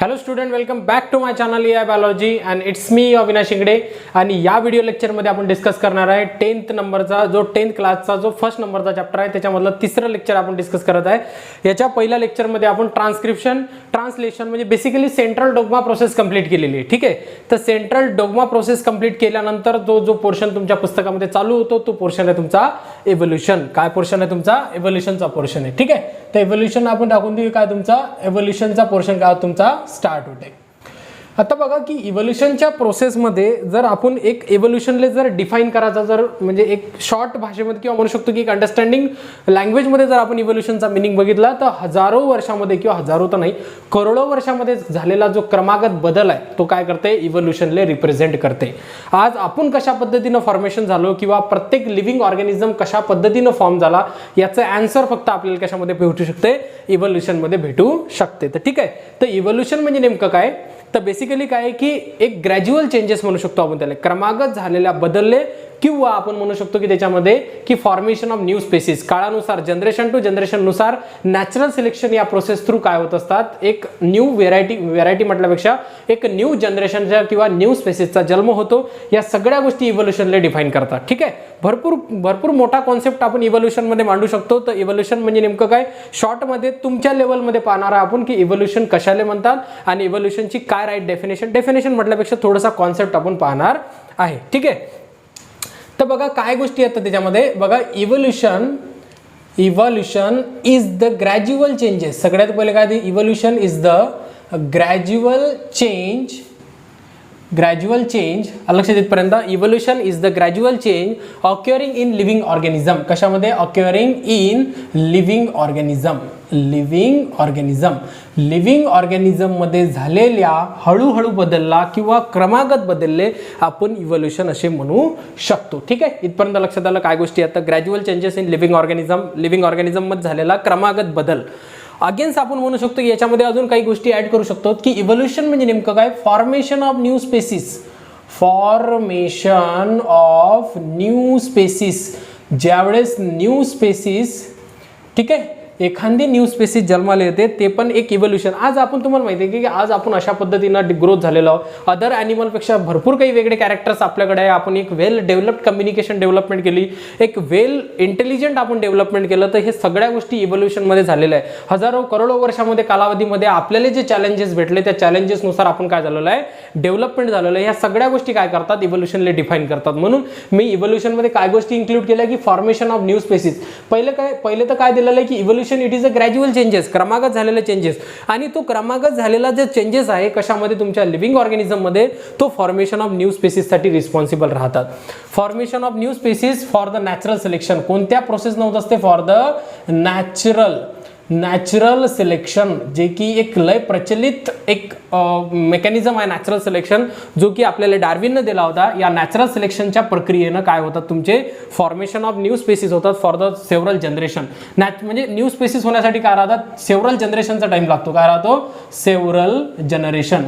Hello student, welcome back to my channel AI biology and it's me Avinash Shingade. आणि या video लेक्चरमध्ये आपण discuss करणार आहे 10th नंबरचा जो 10th क्लासचा जो फर्स्ट नंबरचा चॅप्टर आहे त्याच्यामधलं तिसरं लेक्चर आपण डिस्कस करत आहे. याच्या पहिल्या लेक्चरमध्ये आपण ट्रान्सलेशन म्हणजे basically central dogma process complete केलेली आहे. ठीक आहे, तर सेंट्रल डोग्मा प्रोसेस कंप्लीट केल्यानंतर जो पोर्शन तुमच्या पुस्तकामध्ये चालू होतो तो पोर्शन आहे तुमचा इव्होल्यूशन. काय पोर्शन आहे तुमचा? इव्होल्यूशनचा पोर्शन आहे. ठीक आहे, तर इव्होल्यूशन आपण टाकून देऊ. काय तुमचा इव्होल्यूशनचा पोर्शन काय तुमचा स्टार्ट होते. आता बघा की इव्होल्यूशनच्या प्रोसेसमध्ये जर आपण एक इव्होल्यूशनला जर डिफाइन करायचा जर म्हणजे एक शॉर्ट भाषेमध्ये किंवा म्हणू शकतो की एक अंडरस्टँडिंग लँग्वेजमध्ये जर आपण इव्होल्यूशनचा मिनिंग बघितला तर हजारो वर्षामध्ये किंवा हजारो तर नाही करोडो वर्षामध्ये झालेला जो क्रमागत बदल आहे तो काय करते? इव्होल्यूशनला रिप्रेझेंट करते. आज आपण कशा पद्धतीनं फॉर्मेशन झालो किंवा प्रत्येक लिव्हिंग ऑर्गॅनिझम कशा पद्धतीनं फॉर्म झाला याचं आन्सर फक्त आपल्याला कशामध्ये भेटू शकते? इव्होल्यूशनमध्ये भेटू शकते. तर ठीक आहे, तर इव्होल्यूशन म्हणजे नेमकं काय? तर बेसिकली काय आहे की एक ग्रॅज्युअल चेंजेस म्हणू शकतो आपण त्याला, क्रमागत झालेल्या बदलले किंवा आपण म्हणू शकतो की त्याच्यामध्ये की फॉर्मेशन ऑफ न्यू स्पेसिस काळानुसार जनरेशन टू जनरेशन नुसार नॅचरल सिलेक्शन या प्रोसेस थ्रू काय होत असतात? एक न्यू व्हेरायटी म्हटल्यापेक्षा एक न्यू जनरेशनच्या किंवा न्यू स्पेसिसचा जन्म होतो. या सगळ्या गोष्टी इव्होल्यूशनला डिफाइन करतात. ठीक आहे, भरपूर मोठा कॉन्सेप्ट आपण इव्होल्यूशनमध्ये मांडू शकतो. तर इव्होल्यूशन म्हणजे नेमकं काय? शॉर्टमध्ये तुमच्या लेवलमध्ये पाहणार आपण की इव्होल्यूशन कशाला म्हणतात आणि इव्होल्यूशनची काय राईट डेफिनेशन म्हटल्यापेक्षा थोडासा कॉन्सेप्ट आपण पाहणार आहे. ठीक आहे, तर बघा काय गोष्टी येतात त्याच्यामध्ये. बघा evolution is the gradual changes. सगळ्यात पहिले काय? Evolution is the gradual change लक्षात येतपर्यंत. Evolution is the gradual change occurring in living organism. कशामध्ये? ऑक्युअरिंग इन लिव्हिंग ऑर्गॅनिझम मध्ये झालेल्या हळूहळू बदलला किंवा क्रमागत बदलले आपण इव्होल्यूशन असे म्हणू शकतो. ठीक आहे, इथपर्यंत लक्षात आलं काय गोष्टी आता? Gradual changes in living organism मध्ये झालेला क्रमागत बदल. अगेन्स्ट आपण म्हणू शकतो की याच्यामध्ये अजून काही गोष्टी ऍड करू शकतो की इव्होल्यूशन म्हणजे नेमकं काय? Formation of new species. ज्यावेळेस न्यू स्पेसिस, ठीक आहे, एखादी न्यू स्पेसिस जन्माला येते ते पण एक इव्होल्यूशन. आज आपण तुम्हाला माहिती आहे की आज आपण अशा पद्धतीनं ग्रोथ झालेलो आहोत. अदर ॲनिमलपेक्षा भरपूर काही वेगळे कॅरेक्टर्स आपल्याकडे आहे. आपण एक वेल डेव्हलप्ड कम्युनिकेशन डेव्हलपमेंट केली, एक वेल इंटेलिजंट आपण डेव्हलपमेंट केलं. तर हे सगळ्या गोष्टी इव्होल्यूशनमध्ये झालेल्या आहे. हजारो करोडो वर्षामध्ये कालावधीमध्ये आपल्याला जे चॅलेंजेस भेटले त्या चॅलेंजेसनुसार आपण काय झालेलं आहे? डेव्हलपमेंट झालेलं आहे. ह्या सगळ्या गोष्टी काय करतात? इव्होल्यूशनला डिफाइन करतात. म्हणून मी इव्होल्यूशनमध्ये काय गोष्टी इन्क्लूड केल्या की फॉर्मेशन ऑफ न्यू स्पेसिस. पहिले तर काय दिलेलं आहे की evolution it is a gradual changes, क्रमागत झालेले चेंजेस. आणि तो क्रमागत झालेला जे चेंजेस आहे कशामध्ये? तुमच्या लिव्हिंग ऑर्गॅनिझम मध्ये तो फॉर्मेशन ऑफ न्यू स्पेसिस साठी रिस्पॉन्सिबल राहतात. Formation of new species for the natural selection. कोणत्या प्रोसेस नव्हत असते? फॉर द नॅचरल सिलेक्शन, जे की एक लय प्रचलित एक मेकॅनिझम आहे नॅचरल सिलेक्शन, जो की आपल्याला डार्विनने दिला होता. या नॅचरल सिलेक्शनच्या प्रक्रियेनं काय होतात? तुमचे फॉर्मेशन ऑफ न्यू स्पेसिस होतात फॉर द सेव्हरल जनरेशन. म्हणजे न्यू स्पेसिस होण्यासाठी काय राहतात? सेव्हरल जनरेशनचा टाइम लागतो. काय राहतो? Several generation.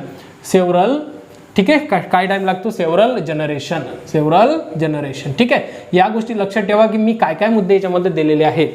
ठीक आहे, काय टाइम लागतो? Several generation. ठीक आहे, या गोष्टी लक्षात ठेवा की मी काय मुद्दे याच्यामध्ये दिलेले आहेत.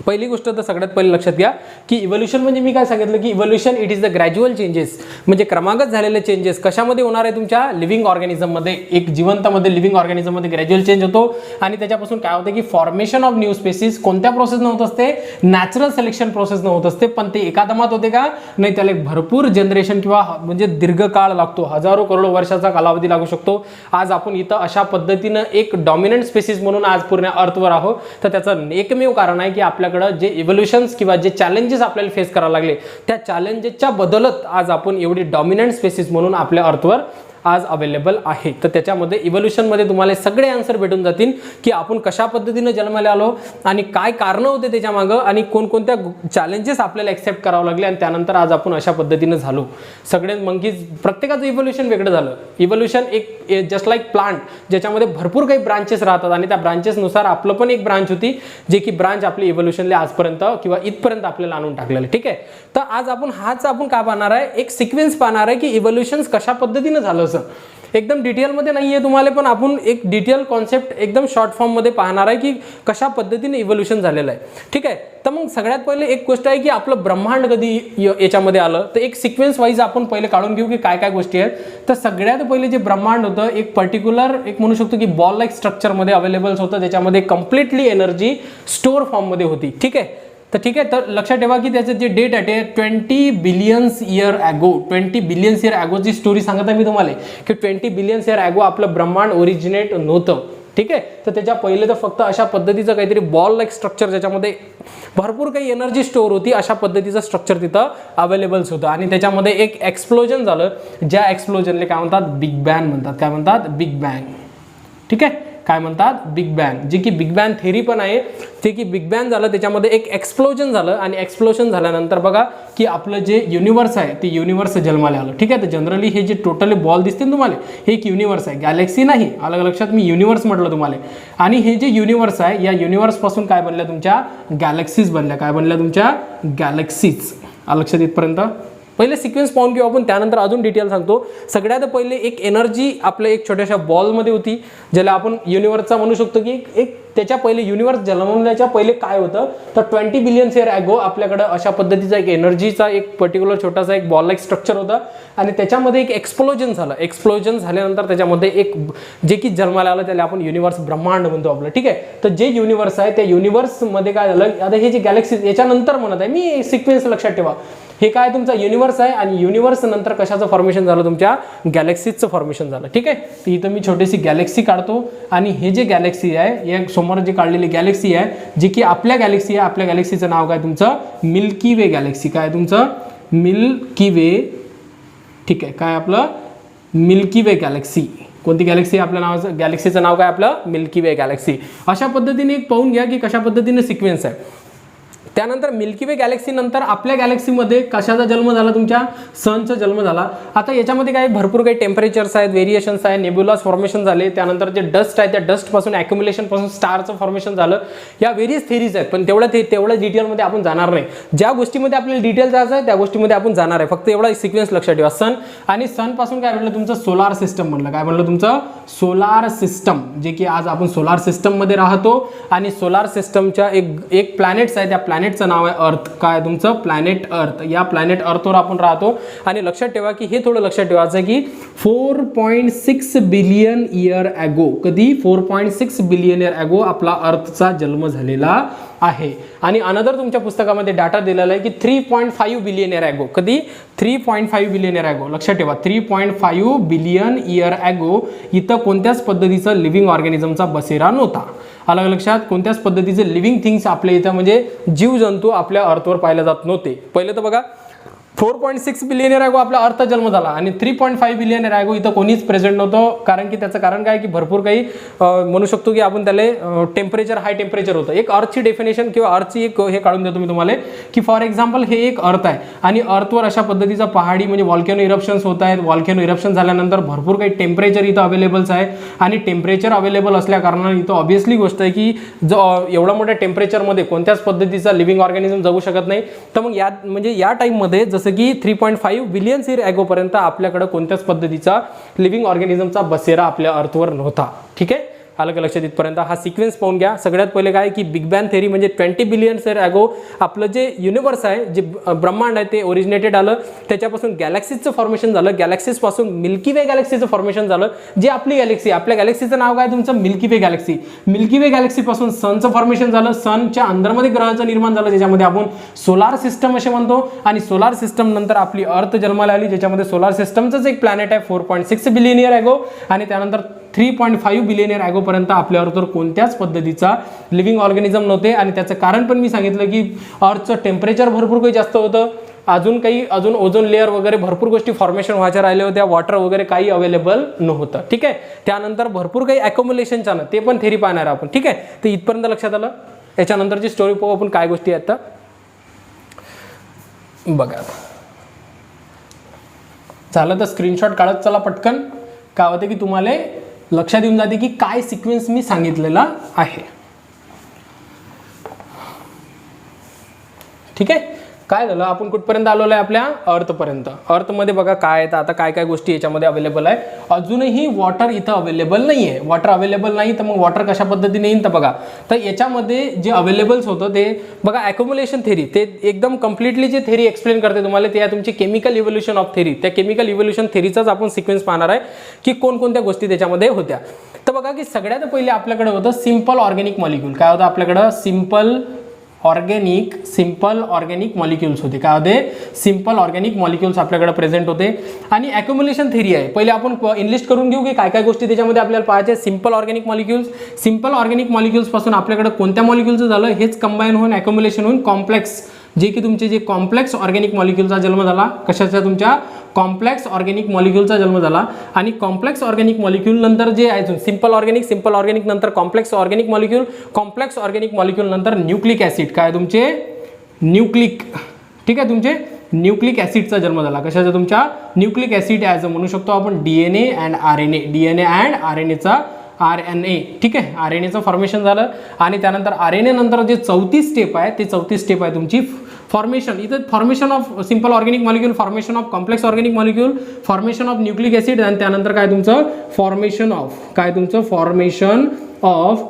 पहिली गोष्ट तर सगळ्यात पहिले लक्षात घ्या की इव्होल्यूशन म्हणजे मी काय सांगितलं की evolution it is the gradual changes म्हणजे क्रमागत झालेले चेंजेस कशामध्ये होणार आहे? तुमच्या लिव्हिंग ऑर्गॅनिझममध्ये. एक जिवंतमध्ये लिव्हिंग ऑर्गॅनिझममध्ये ग्रॅज्युअल चेंज होतो आणि त्याच्यापासून काय होते की फॉर्मेशन ऑफ न्यू स्पेसिस. कोणत्या प्रोसेस नव्हत असते? नॅचरल सिलेक्शन प्रोसेस नव्हत असते. पण ते एकादमात होते का? नाही, त्याला भरपूर जनरेशन किंवा म्हणजे दीर्घकाळ लागतो. हजारो करोडो वर्षाचा कालावधी लागू शकतो. आज आपण इथं अशा पद्धतीनं एक डॉमिनंट स्पेसिस म्हणून आज पूर्ण अर्थवर आहोत. तर त्याचं एकमेव कारण आहे की आपल्याकडे जे इव्होल्यूशन्स किंवा जे चॅलेंजेस आपल्याला फेस करावे लागले त्या चॅलेंजेसच्या बदलत आज आपण एवढी डॉमिनंट स्पेसिस म्हणून आपल्या अर्थवर आज अवेलेबल आहे. तर त्याच्यामध्ये इव्होल्यूशनमध्ये तुम्हाला सगळे आन्सर भेटून जातील की आपण कशा पद्धतीनं जन्माला आलो आणि काय कारणं होते त्याच्यामागं आणि कोणकोणत्या चॅलेंजेस आपल्याला एक्सेप्ट करावं लागले आणि त्यानंतर आज आपण अशा पद्धतीनं झालो. सगळे मंकीज प्रत्येकाचं इव्होल्यूशन वेगळं झालं. इव्होल्यूशन एक जस्ट लाईक प्लांट ज्याच्यामध्ये भरपूर काही ब्रांचेस राहतात आणि त्या ब्रांचेसनुसार आपलं पण एक ब्रांच होती जे की ब्रांच आपली इव्होल्यूशनला आजपर्यंत किंवा इथपर्यंत आपल्याला आणून टाकलेलं. ठीक आहे, तर आज आपण काय पाहणार आहे? एक सिक्वेन्स पाहणार आहे की इव्होल्यूशन कशा पद्धतीनं झालं. एकदम डिटेलमध्ये नाही आहे तुम्हाला, पण आपण एक डिटेल कॉन्सेप्ट एकदम शॉर्ट फॉर्ममध्ये पाहणार आहे की कशा पद्धतीने इव्होल्युशन झालेलं आहे. ठीक आहे, तर मग सगळ्यात पहिले एक गोष्ट आहे की आपलं ब्रह्मांड कधी याच्यामध्ये आलं, तर एक सिक्वेन्स वाईज आपण पहिले काढून घेऊ की काय काय गोष्टी आहेत. तर सगळ्यात पहिले जे ब्रह्मांड होतं एक पर्टिक्युलर एक म्हणू शकतो की बॉल लाईक स्ट्रक्चरमध्ये अवेलेबल होतं, त्याच्यामध्ये कम्प्लिटली एनर्जी स्टोअर फॉर्ममध्ये होती. ठीक आहे, तर लक्षात ठेवा की त्याचं जे डेट आहे 20 billions year ago, 20 billions year ॲगोची स्टोरी सांगत आहे मी तुम्हाला की 20 बिलियन्स इयर ॲगो आपलं ब्रह्मांड ओरिजिनेट नव्हतं. ठीक आहे, तर त्याच्या पहिले तर फक्त अशा पद्धतीचं काहीतरी बॉल लाईक स्ट्रक्चर ज्याच्यामध्ये भरपूर काही एनर्जी स्टोअर होती, अशा पद्धतीचं स्ट्रक्चर तिथं अवेलेबल्स होतं. आणि त्याच्यामध्ये एक एक्सप्लोजन झालं, ज्या एक्सप्लोजनला काय म्हणतात, बिग बँग म्हणतात. काय म्हणतात, बिग बँग. ठीक आहे, काय म्हणतात, बिग बँग, जे की बिग बँग थेरी पण आहे. ते की बिग बँग झालं, त्याच्यामध्ये एक एक्सप्लोजन झालं आणि एक्सप्लोजन झाल्यानंतर बघा की आपलं जे युनिवर्स आहे ते युनिवर्स जन्माला आलं. ठीक आहे, तर जनरली हे जे टोटली बॉल दिसते तुम्हाला हे एक युनिवर्स आहे, गॅलेक्सी नाही. अलग लक्षात, मी युनिवर्स म्हटलं तुम्हाला. आणि हे जे युनिवर्स आहे या युनिवर्सपासून काय बनल्या, तुमच्या गॅलेक्सीज बनल्या. काय बनल्या, तुमच्या गॅलेक्सीज. लक्षात इथपर्यंत पहिले सिक्वेन्स पाहून घेऊ आपण, त्यानंतर अजून डिटेल सांगतो. सगळ्यात पहिले एक एनर्जी आपल्या एक छोट्याशा बॉलमध्ये होती, ज्याला आपण युनिवर्सचा म्हणू शकतो की एक त्याच्या पहिले युनिवर्स जन्मण्याच्या पहिले काय होतं, तर 20 बिलियन्स इयर ॲगो आपल्याकडं अशा पद्धतीचा एक एनर्जीचा एक पर्टिक्युलर छोटासा एक बॉल लाईक स्ट्रक्चर होता आणि त्याच्यामध्ये एक एक्सप्लोजन झालं. एक्सप्लोजन झाल्यानंतर त्याच्यामध्ये एक जे की जन्माला आलं त्याला आपण युनिवर्स ब्रह्मांड म्हणतो आपलं. ठीक आहे, तर जे युनिवर्स आहे त्या युनिवर्समध्ये काय झालं, आता हे जे गॅलेक्सी याच्यानंतर म्हणत आहे मी, सिक्वेन्स लक्षात ठेवा. हे काय तुमचा युनिवर्स आहे आणि युनिवर्स नंतर कशाचं फॉर्मेशन झालं, तुमच्या गॅलेक्सीजचं फॉर्मेशन झालं. ठीक आहे, तर इथं मी छोटीशी गॅलेक्सी काढतो आणि हे जे गॅलेक्सी आहे या समोर जी काढलेली गॅलेक्सी आहे जी की आपल्या गॅलेक्सी आहे, आपल्या गॅलेक्सीचं नाव काय तुमचं, मिल्की वे गॅलेक्सी. काय तुमचं, मिल्की वे. ठीक आहे, काय आपलं मिल्की वे गॅलेक्सी. कोणती गॅलेक्सी आपल्या नावाचं, गॅलेक्सीचं नाव काय आपलं, मिल्की वे गॅलेक्सी. अशा पद्धतीने एक पाहून घ्या की कशा पद्धतीने सिक्वेन्स आहे. त्यानंतर मिल्की वे गॅलेक्सी नंतर आपल्या गॅलेक्सीमध्ये कशाचा जन्म झाला, तुमच्या सनचा जन्म झाला. आता याच्यामध्ये काय भरपूर काही टेम्परेचर्स आहेत, व्हेरिएशन्स आहे, नेब्युलास फॉर्मेशन झाले. त्यानंतर जे डस्ट आहे त्या डस्टपासून ॲक्युम्युलेशनपासून स्टारचं फॉर्मेशन झालं. या व्हेरियस थेरीज आहेत, पण तेवढ्या डिटेलमध्ये आपण जाणार नाही. ज्या गोष्टीमध्ये आपल्याला डिटेल जायचं आहे त्या गोष्टीमध्ये आपण जाणार आहे. फक्त एवढा सिक्वेन्स लक्षात ठेवा. सन आणि सनपासून काय म्हटलं, तुमचं सोलार सिस्टम म्हणलं. काय म्हणलं, तुमचं सोलार सिस्टम, जे की आज आपण सोलार सिस्टममध्ये राहतो. आणि सोलार सिस्टमच्या एक प्लॅनेट्स आहे, त्या प्लॅनेटचं नाव आहे अर्थ. काय तुमचं, प्लॅनेट अर्थ. या प्लॅनेट अर्थवर आपण राहतो. आणि लक्षात ठेवा की हे थोडं लक्षात ठेवायचं आहे की 4.6 बिलियन इयर ॲगो, कधी 4.6 बिलियन इयर ॲगो आपला अर्थचा जन्म झालेला आहे. आणि अनदर तुमच्या पुस्तकामध्ये डाटा दिलेला आहे की 3.5 बिलियन इयर ॲगो, कधी 3.5 बिलियन इयर ॲगो. लक्षात ठेवा 3.5 बिलियन इयर ॲगो इथं कोणत्याच पद्धतीचा लिव्हिंग ऑर्गॅनिझमचा बसेरा नव्हता. अलग लक्षात, कोणत्याच पद्धतीचे लिव्हिंग थिंग्स आपल्या इथं म्हणजे जीवजंतू आपल्या अर्थवर पाहिले जात नव्हते. पहिले तर बघा 4.6 बिलियन इयर ॲगो आपला अर्थ जन्म झाला आणि 3.5 बिलियन इयर ॲगो इथं कोणीच प्रेझेंट नव्हतं. कारण की त्याचं कारण काय की भरपूर काही म्हणू शकतो की आपण त्याला टेम्परेचर, हाय टेम्परेचर होतं. एक अर्थची डेफिनेशन किंवा अर्थची एक हे काढून देतो मी तुम्हाला की फॉर एक्झाम्पल हे एक अर्थ आहे आणि अर्थवर अशा पद्धतीचा पहाडी म्हणजे व्हॉल्केनो इरप्शन्स होत आहेत. व्हॉल्केनो इरप्शन झाल्यानंतर भरपूर काही टेम्परेचर इथं अवेलेबल्स आहे आणि टेम्परेचर अवेलेबल असल्या कारणाने इथं ऑब्व्हियसली गोष्ट आहे की जो एवढ्या मोठ्या टेम्परेचरमध्ये कोणत्याच पद्धतीचा लिव्हिंग ऑर्गॅनिझम जगू शकत नाही. तर मग या टाईममध्ये जसं की 3.5 बिलियन इयर ॲगोपर्यंत आपल्याकडे कोणत्याच पद्धतीचा लिव्हिंग ऑर्गॅनिझमचा बसेरा आपल्या अर्थवर नव्हता. ठीक आहे, आलं का लक्षात इथपर्यंत. हा सिक्वेन्स पाहून घ्या. सगळ्यात पहिले काय की बिग बँग थेरी म्हणजे 20 बिलियन इयर ॲगो आपलं जे युनिवर्स आहे, जे ब्रह्मांड आहे ते ओरिजिनेटेड आलं. त्याच्यापासून गॅलेक्सीजचं फॉर्मेशन झालं. गॅलेक्सीजपासून मिल्की वे गॅलेक्सीचं फॉर्मेशन झालं. जे आपली गॅलेक्सी, आपल्या गॅलेक्सीचं नाव काय तुमचं, मिल्की वे गॅलेक्सी. मिल्की वे गॅलेक्सीपासून सनचं फॉर्मेशन झालं. सनच्या अंदरमध्ये ग्रहाचं निर्माण झालं, ज्याच्यामध्ये आपण सोलार सिस्टम असे म्हणतो. आणि सोलार सिस्टम नंतर आपली अर्थ जन्माला आली, ज्याच्यामध्ये सोलार सिस्टमचंच एक प्लॅनेट आहे 4.6 बिलियन इयर ॲगो. आणि त्यानंतर 3.5 बिलियन इयर ॲगोपर्यंत आपल्या अर्थवर कोणत्याच पद्धतीचा लिव्हिंग ऑर्गॅनिझम नव्हते. आणि त्याचं कारण पण मी सांगितलं की अर्थचं टेम्परेचर भरपूर काही जास्त होतं. अजून ओझोन लेअर वगैरे भरपूर गोष्टी फॉर्मेशन व्हायच्या राहिल्या होत्या. वॉटर वगैरे काही अवेलेबल नव्हतं. ठीक आहे, त्यानंतर भरपूर काही ॲकोम्युलेशनच्या ते पण थेरी पाहणार आपण. ठीक आहे, तर इथपर्यंत लक्षात आलं. याच्यानंतरची स्टोरी पाहू आपण काय गोष्टी आहेत. बघा झालं तर स्क्रीनशॉट काढत चला पटकन. काय होते की तुम्हाला लक्षात येऊन जाते की काय सिक्वेन्स मी सांगितलेला आहे. ठीक आहे, काय झालं, आपण कुठपर्यंत आलेलो आहे, आपल्या अर्थपर्यंत. अर्थमध्ये बघा काय आहे, तर आता काय काय गोष्टी याच्यामध्ये अवेलेबल आहे. अजूनही वॉटर इथं अवेलेबल नाही आहे. वॉटर अवेलेबल नाही, तर मग वॉटर कशा पद्धतीने येईल, तर बघा, तर याच्यामध्ये जे अवेलेबल्स होतं ते बघा ॲक्युम्युलेशन थेरी, ते एकदम कम्प्लिटली जे थेरी एक्सप्लेन करते तुम्हाला, ते आहे तुमची केमिकल इव्होल्युशन ऑफ थेरी. त्या केमिकल इव्होल्युशन थेरीचाच आपण सिक्वेन्स पाहणार आहे की कोणकोणत्या गोष्टी त्याच्यामध्ये होत्या. तर बघा की सगळ्यात पहिले आपल्याकडे होतं सिंपल ऑर्गॅनिक मॉलिक्यूल. काय होतं आपल्याकडं, सिंपल ऑर्गॅनिक मॉलिक्युल्स होते. काय होते, सिंपल ऑर्गॅनिक मॉलिक्युल्स आपल्याकडे प्रेझेंट होते. आणि ॲक्युम्युलेशन थेरी आहे. पहिले आपण इनलिस्ट करून घेऊ की काय काय गोष्टी त्याच्यामध्ये आपल्याला पाहायचे. सिंपल ऑर्गॅनिक मॉलिक्युल्स पासून आपल्याकडे कोणत्या मॉलिक्युलचं झालं, हेच कंबाईन होऊन ॲक्युम्युलेशन होऊन कॉम्प्लेक्स, जे की तुमचे जे कॉम्प्लेक्स ऑर्गॅनिक मॉलिक्युलचा जन्म झाला. कशाचा, तुमच्या कॉम्प्लेक्स ऑर्गॅनिक मॉलिक्युलचा जन्म झाला. आणि कॉम्प्लेक्स ऑर्गॅनिक मॉलिक्यूल नंतर जे आहे सिंपल ऑर्गॅनिक नंतर कॉम्प्लेक्स ऑर्गॅनिक मॉलिक्यूल नंतर न्यूक्लिक ॲसिड. काय तुमचे न्यूक्लिक, ठीक आहे, तुमचे न्यूक्लिक ॲसिडचा जन्म झाला. कशाचा, तुमच्या न्यूक्लिक ॲसिड ॲज म्हणू शकतो आपण DNA अँड RNA, RNA, ठीक आहे, RNAचं फॉर्मेशन झालं. आणि त्यानंतर RNA नंतर जे चौथी स्टेप आहे, ते चौथी स्टेप आहे तुमची फॉर्मेशन. इथं formation of simple organic molecule, formation of complex organic molecule, formation of nucleic acid, आणि त्यानंतर काय तुमचं फॉर्मेशन ऑफ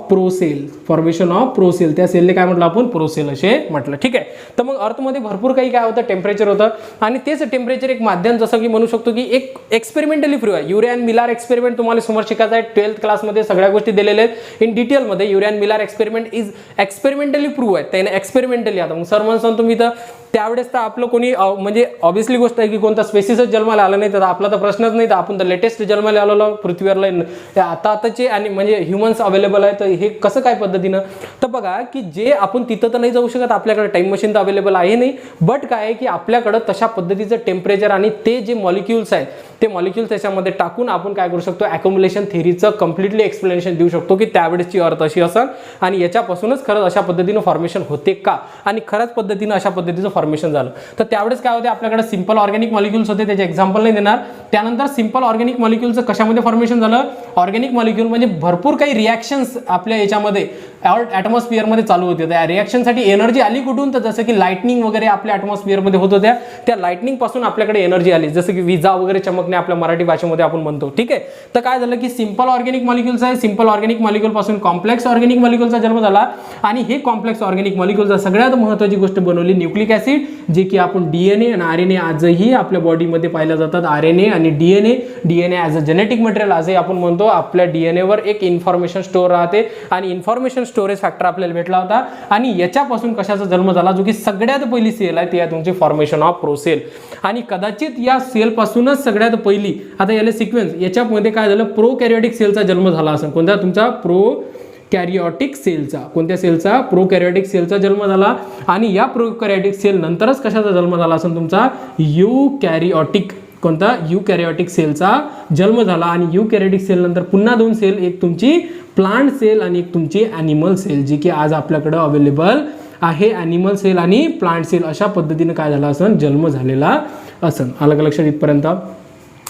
प्रोसेल. त्या सेलने काय म्हटलं आपण, प्रोसेल असे म्हटलं. ठीक आहे. तर मग अर्थमध्ये भरपूर काही काय होतं, टेम्परेचर होतं. आणि तेच टेम्परेचर एक माध्यम, जसं की म्हणू शकतो की एक एक्सपेरिमेंटली प्रूव्ह आहे. युरे अँड मिलार एक्सपेरिमेंट तुम्हाला समोर शिकायचं आहे. 12th क्लासमध्ये सगळ्या गोष्टी दिलेल्या आहेत इन डिटेलमध्ये. Urey and Miller experiment is experimentally prove आहे. त्याने एक्सपेरिमेंटली, आता मग सर म्हणून तुम्ही तर त्यावेळेस तर आपलं कोणी म्हणजे ऑब्व्हियसली गोष्ट आहे की कोणता स्पेसिसच जन्माला आला नाही, तर आपला तर प्रश्नच नाही. तर आपण तर लेटेस्ट जन्माला आलेलो पृथ्वीवरला आताचे, आणि म्हणजे ह्युमन्स अवेलेबल आहे. तर हे कसं काय पद्धतीनं, तर बघा की जे आपण तिथं तर नाही जाऊ शकत, आपल्याकडे टाइम मशीन तर अवेलेबल आहे नाही. बट काय आहे की आपल्याकडं तशा पद्धतीचं टेम्परेचर आणि ते जे मॉलिक्युल्स आहेत ते मॉलिक्युल्स त्याच्यामध्ये टाकून आपण काय करू शकतो, ॲक्युम्युलेशन थेरीचं कम्प्लिटली एक्सप्लेनेशन देऊ शकतो की त्यावेळेसची अर्थ अशी असेल आणि याच्यापासूनच खरंच अशा पद्धतीनं फॉर्मेशन होते का, आणि खरंच पद्धतीनं अशा पद्धतीचं फॉर्मेशन झालं. तर त्यावेळेस काय होते, आपल्याकडे सिंपल ऑर्गॅनिक मॉलिक्युल्स होते, त्याचे एक्झाम्पल नाही देणार. त्यानंतर सिंपल ऑर्गॅनिक मॉलिक्युलचं कशामध्ये फॉर्मेशन झालं, ऑर्गॅनिक मॉलिक्युल म्हणजे भरपूर काही रिॲक्शन्स आपल्या याच्यामध्ये ॲटमॉस्फिअरमध्ये चालू होते. त्या रिॲक्शनसाठी एनर्जी आली कुठून, तर जसं की लाइटनिंग वगैरे आपल्या ॲटमॉस्फिअरमध्ये होत होत्या. त्या लाइटनिंग पासून आपल्याकडे एनर्जी आली, जसं की विजा वगैरे चमकणे आपल्या मराठी भाषेमध्ये आपण म्हणतो. ठीक आहे. तर काय झालं की सिंपल ऑर्गॅनिक मॉलिक्युल्स आहे, सिंपल ऑर्गॅनिक मॉलिक्युल पासून कॉम्प्लेक्स ऑर्गॅनिक मॉलिक्युलचा जन्म झाला. आणि हे कॉम्प्लेक्स ऑर्गॅनिक मॉलिक्युलचा सगळ्यात महत्त्वाची गोष्ट बनवली न्यूक्लिक ॲसिड, जे की आपण DNA आणि RNA आजही आपल्या बॉडीमध्ये पाहिल्या जातात. RNA आणि DNA as a genetic material आजही आपण म्हणतो. आपल्या DNA वर एक इन्फॉर्मेशन स्टोअर राहते आणि इन्फॉर्मेशन स्टोरेज फॅक्टर आपल्याला भेटला होता. आणि याच्यापासून कशाचा जन्म झाला, जो की सगळ्यात पहिली सेल आहे, ती आहे तुमची फॉर्मेशन ऑफ प्रोसेल. आणि कदाचित या सेल पासूनच सगळ्यात पहिली, आता याला सिक्वेन्स, याच्यामध्ये काय झालं, प्रोकॅरियोटिक सेलचा जन्म झाला असेल. कोणता, तुमचा प्रोकॅरियोटिक सेलचा. कोणत्या सेलचा, प्रोकॅरियोटिक सेलचा जन्म झाला. आणि या प्रोकॅरियोटिक सेल नंतरच कशाचा जन्म झाला असेल, तुमचा यूकॅरियोटिक, कोणता, यूकॅरियोटिक सेलचा जन्म झाला. आणि यूकॅरियोटिक सेल नंतर पुन्हा दोन सेल, एक तुमची प्लांट सेल आणि एक तुमची ॲनिमल सेल, जी की आज आपल्याकडे अवेलेबल आहे. ॲनिमल सेल आणि प्लांट सेल अशा पद्धतीने काय झाला असेल, जन्म झालेला असेल. अलग लक्षात इथपर्यंत.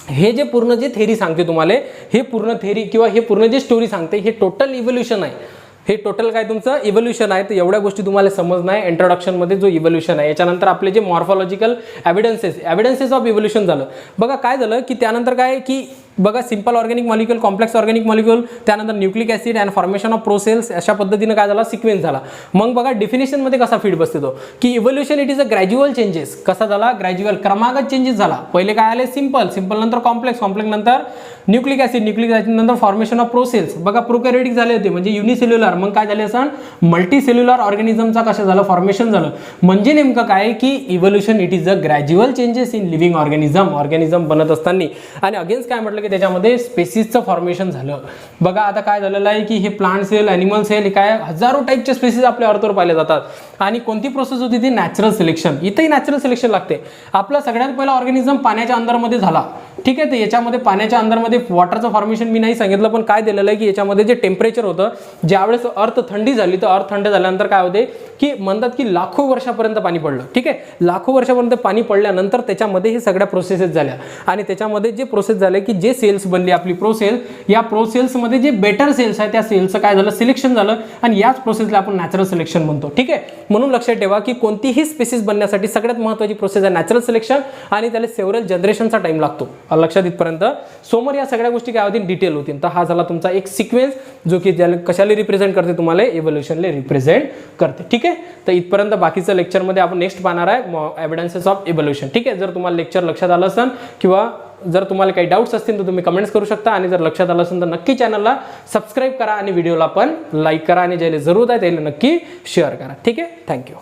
हे जे पूर्ण जे थेरी सांगते तुम्हाला, हे पूर्ण थेरी किंवा हे पूर्ण जे स्टोरी सांगते, हे टोटल इव्होल्युशन आहे. हे टोटल काय तुमचं इव्होल्युशन आहे. तर एवढ्या गोष्टी तुम्हाला समजणं आहे इंट्रोडक्शनमध्ये, जो इव्होल्युशन आहे. याच्यानंतर आपले जे मॉर्फॉलॉजिकल एव्हिडन्सेस ऑफ इव्होल्युशन झालं. बघा काय झालं की त्यानंतर काय की बघा simple organic molecule, complex organic molecule, त्यानंतर nucleic acid and formation of protocells, अशा पद्धतीनं काय झाला, सिक्वेन्स झाला. मग बघा डिफिनेशनमध्ये कसा फिट बसते तो, की evolution it is a gradual changes. कसा झाला, ग्रॅज्युअल क्रमागत चेंजेस झाला. पहिले काय आले, सिंपल नंतर कॉम्प्लेक्स नंतर न्यूक्लिक ॲसिड नंतर फॉर्मेशन ऑफ प्रोसेल्स. बघा प्रोकॅरियोटिक झाले होते म्हणजे युनिसेल्युलर, मग काय झाले असं मल्टीसेल्युलर ऑर्गॅनिझमचा कशा झालं, फॉर्मेशन झालं. म्हणजे नेमकं काय की evolution it is a gradual changes in living organism बनत असताना. आणि अगेन्स्ट काय म्हटलं की त्याच्यामध्ये स्पेसिसचं फॉर्मेशन झालं. बघा आता काय झालेलं आहे की हे प्लांट सेल, ॲनिमल सेल, काय हजारो टाईपचे स्पेसिस आपल्या अर्थवर पाहिले जातात. आणि कोणती प्रोसेस होती ती नॅचरल सिलेक्शन. इथंही नॅचरल सिलेक्शन लागते. आपला सगळ्यात पहिला ऑर्गॅनिझम पाण्याच्या अंदरमध्ये झाला. ठीक आहे. तर याच्यामध्ये पाण्याच्या अंदरमध्ये वॉटरचं फॉर्मेशन मी नाही सांगितलं, पण काय दिलेलं आहे की याच्यामध्ये जे टेम्परेचर होतं, ज्यावेळेस अर्थ थंडी झाली, तर अर्थ थंड झाल्यानंतर काय होते की म्हणतात की लाखो वर्षापर्यंत पाणी पडलं. ठीक आहे. लाखो वर्षापर्यंत पाणी पडल्यानंतर त्याच्यामध्ये हे सगळ्या प्रोसेसेस झाल्या. आणि त्याच्यामध्ये जे प्रोसेस झाले की जे जे सेल्स बनली आपली प्रोसेस, या प्रोसेसमध्ये जे बेटर सेल्स आहे त्या सेल्सचं काय झालं, सिलेक्शन झालं आणि याच प्रोसेसला आपण नॅचरल सिलेक्शन म्हणतो. ठीक आहे, म्हणून लक्षात ठेवा की कोणतीही स्पेसिस बनण्यासाठी सगळ्यात महत्त्वाची प्रोसेस आहे नॅचरल सिलेक्शन आणि त्याला सेव्हरल जनरेशनचा टाइम लागतो. लक्षात इथपर्यंत. समोर या सगळ्या गोष्टी काय होतील, डिटेल होतील. तर हा झाला तुमचा एक सिक्वेन्स जो की ज्याला कशाला रिप्रेझेंट करते, तुम्हाला इव्होल्युशनला रिप्रेझेंट करते. ठीक आहे, तर इथपर्यंत बाकीचं लेक्चरमध्ये आपण नेक्स्ट पाहणार आहे एव्हिडन्सेस ऑफ इव्होल्युशन. ठीक आहे, जर तुम्हाला लेक्चर लक्षात आलं असेल किंवा जर तुम्हाला काही डाऊट्स असतील तर तुम्ही कमेंट्स करू शकता आणि जर लक्षात आलं असेल तर नक्की चॅनलला सबस्क्राईब करा आणि व्हिडिओला पण लाईक करा आणि ज्याला जरूरत आहे त्याला नक्की शेअर करा. ठीक आहे, थँक्यू.